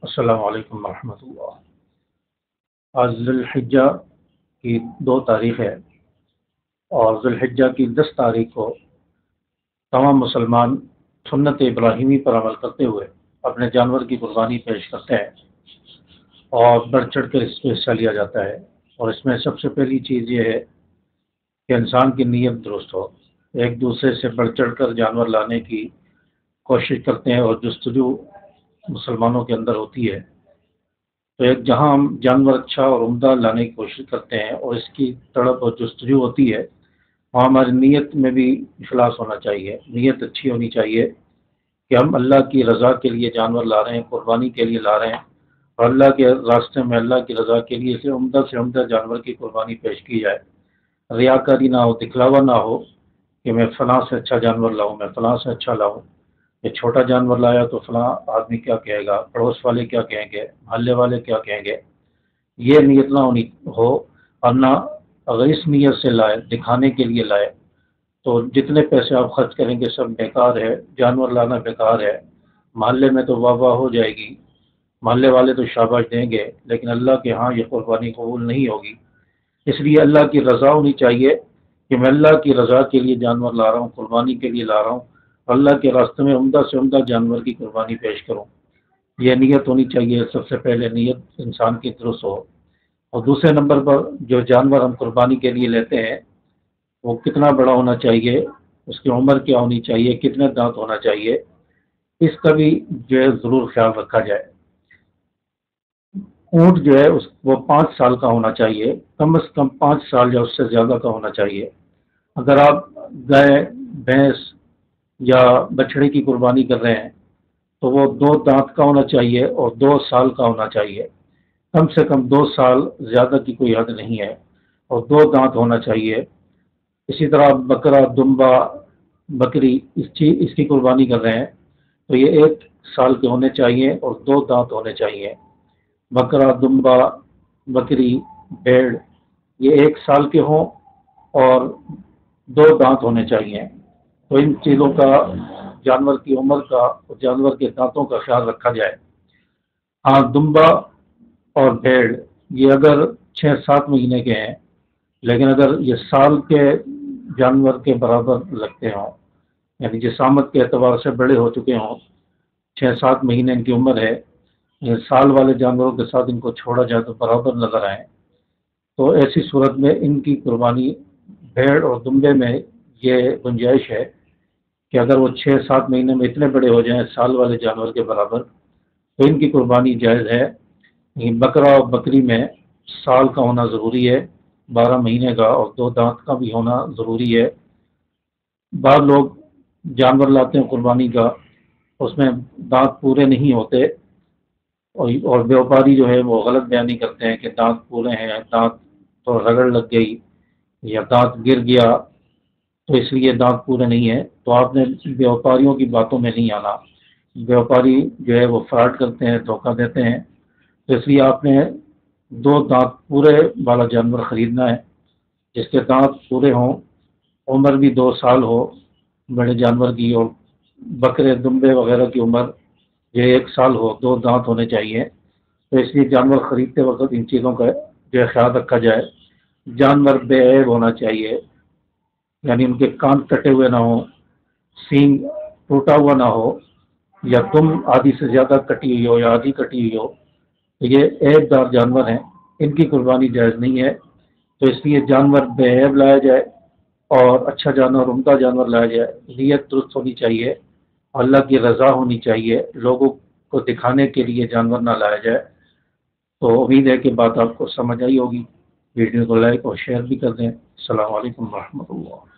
السلام علیکم ورحمۃ اللہ۔ آج ذی الحجہ کی 2 تاریخ ہے، اور ذی الحجہ کی 10 تاریخ کو تمام مسلمان سنت ابراہیمی پر عمل کرتے ہوئے اپنے جانور کی قربانی پیش کرتے ہیں، اور بڑھ چڑھ کر اس میں حصہ لیا جاتا ہے۔ اور اس میں سب سے پہلی چیز یہ ہے کہ انسان کی نیت درست ہو۔ ایک دوسرے سے بڑھ چڑھ کر جانور لانے کی کوشش کرتے ہیں، اور جستجو مسلمانوں کے اندر ہوتی ہے۔ تو ایک جہاں ہم جانور اچھا اور عمدہ لانے کی کوشش کرتے ہیں اور اس کی تڑپ اور جستجو ہوتی ہے، وہاں ہماری نیت میں بھی اخلاص ہونا چاہیے۔ نیت اچھی ہونی چاہیے کہ ہم اللہ کی رضا کے لیے جانور لا رہے ہیں، قربانی کے لیے لا رہے ہیں، اور اللہ کے راستے میں اللہ کی رضا کے لیے سے عمدہ جانور کی قربانی پیش کی جائے۔ ریاکاری نہ ہو، دکھلاوا نہ ہو کہ میں فلاں سے اچھا جانور لاؤں، میں فلاں سے اچھا لاؤں، یہ چھوٹا جانور لایا تو فلاں آدمی کیا کہے گا، پڑوس والے کیا کہیں گے، محلے والے کیا کہیں گے۔ یہ نیت نہ ہونی ہو، اور نہ اگر اس نیت سے لائے، دکھانے کے لیے لائے، تو جتنے پیسے آپ خرچ کریں گے سب بیکار ہے، جانور لانا بیکار ہے۔ محلے میں تو واہ واہ ہو جائے گی، محلے والے تو شاباش دیں گے، لیکن اللہ کے ہاں یہ قربانی قبول نہیں ہوگی۔ اس لیے اللہ کی رضا ہونی چاہیے کہ میں اللہ کی رضا کے لیے جانور لا رہا ہوں، قربانی کے لیے لا رہا ہوں، اللہ کے راستے میں عمدہ سے عمدہ جانور کی قربانی پیش کروں۔ یہ نیت ہونی چاہیے، سب سے پہلے نیت انسان کی درست ہو۔ اور دوسرے نمبر پر جو جانور ہم قربانی کے لیے لیتے ہیں وہ کتنا بڑا ہونا چاہیے، اس کی عمر کیا ہونی چاہیے، کتنے دانت ہونا چاہیے، اس کا بھی جو ہے ضرور خیال رکھا جائے۔ اونٹ جو ہے وہ 5 سال کا ہونا چاہیے، کم از کم 5 سال یا اس سے زیادہ کا ہونا چاہیے۔ اگر آپ گائے، بھینس یا بچھڑے کی قربانی کر رہے ہیں تو وہ 2 دانت کا ہونا چاہیے اور 2 سال کا ہونا چاہیے، کم سے کم 2 سال، زیادہ کی کوئی حد نہیں ہے، اور 2 دانت ہونا چاہیے۔ اسی طرح بکرا، دمبا، بکری اس کی قربانی کر رہے ہیں تو یہ 1 سال کے ہونے چاہیے اور 2 دانت ہونے چاہیے۔ بکرا، دمبا، بکری، بھیڑ یہ 1 سال کے ہوں اور 2 دانت ہونے چاہیے۔ تو ان چیزوں کا، جانور کی عمر کا اور جانور کے دانتوں کا خیال رکھا جائے۔ ہاں، دمبا اور بھیڑ یہ اگر 6-7 مہینے کے ہیں، لیکن اگر یہ سال کے جانور کے برابر لگتے ہوں، یعنی جسامت کے اعتبار سے بڑے ہو چکے ہوں، 6-7 مہینے ان کی عمر ہے، یہ سال والے جانوروں کے ساتھ ان کو چھوڑا جائے تو برابر نظر آئیں، تو ایسی صورت میں ان کی قربانی بھیڑ اور دمبے میں یہ گنجائش ہے کہ اگر وہ 6-7 مہینے میں اتنے بڑے ہو جائیں سال والے جانور کے برابر تو ان کی قربانی جائز ہے۔ بکرا اور بکری میں سال کا ہونا ضروری ہے، 12 مہینے کا، اور 2 دانت کا بھی ہونا ضروری ہے۔ بعض لوگ جانور لاتے ہیں قربانی کا، اس میں دانت پورے نہیں ہوتے، اور بیوپاری جو ہے وہ غلط بیانی کرتے ہیں کہ دانت پورے ہیں، دانت تو رگڑ لگ گئی یا دانت گر گیا تو اس لیے دانت پورے نہیں ہیں۔ تو آپ نے بیوپاریوں کی باتوں میں نہیں آنا، بیوپاری جو ہے وہ فراڈ کرتے ہیں، دھوکہ دیتے ہیں، تو اس لیے آپ نے 2 دانت پورے والا جانور خریدنا ہے، جس کے دانت پورے ہوں، عمر بھی 2 سال ہو بڑے جانور کی، اور بکرے، دمبے وغیرہ کی عمر یہ 1 سال ہو، 2 دانت ہونے چاہیے۔ تو اس لیے جانور خریدتے وقت ان چیزوں کا جو ہے خیال رکھا جائے۔ جانور بے عیب ہونا چاہیے، یعنی ان کے کان کٹے ہوئے نہ ہوں، سینگ ٹوٹا ہوا نہ ہو، یا دم آدھی سے زیادہ کٹی ہوئی ہو یا آدھی کٹی ہوئی ہو، تو یہ عیب دار جانور ہیں، ان کی قربانی جائز نہیں ہے۔ تو اس لیے جانور بے عیب لایا جائے اور اچھا جانور، عمدہ جانور لایا جائے۔ نیت درست ہونی چاہیے، اللہ کی رضا ہونی چاہیے، لوگوں کو دکھانے کے لیے جانور نہ لایا جائے۔ تو امید ہے کہ بات آپ کو سمجھ آئی ہوگی۔ ویڈیو کو لائک اور شیئر بھی کر دیں۔ السلام علیکم ورحمۃ اللہ۔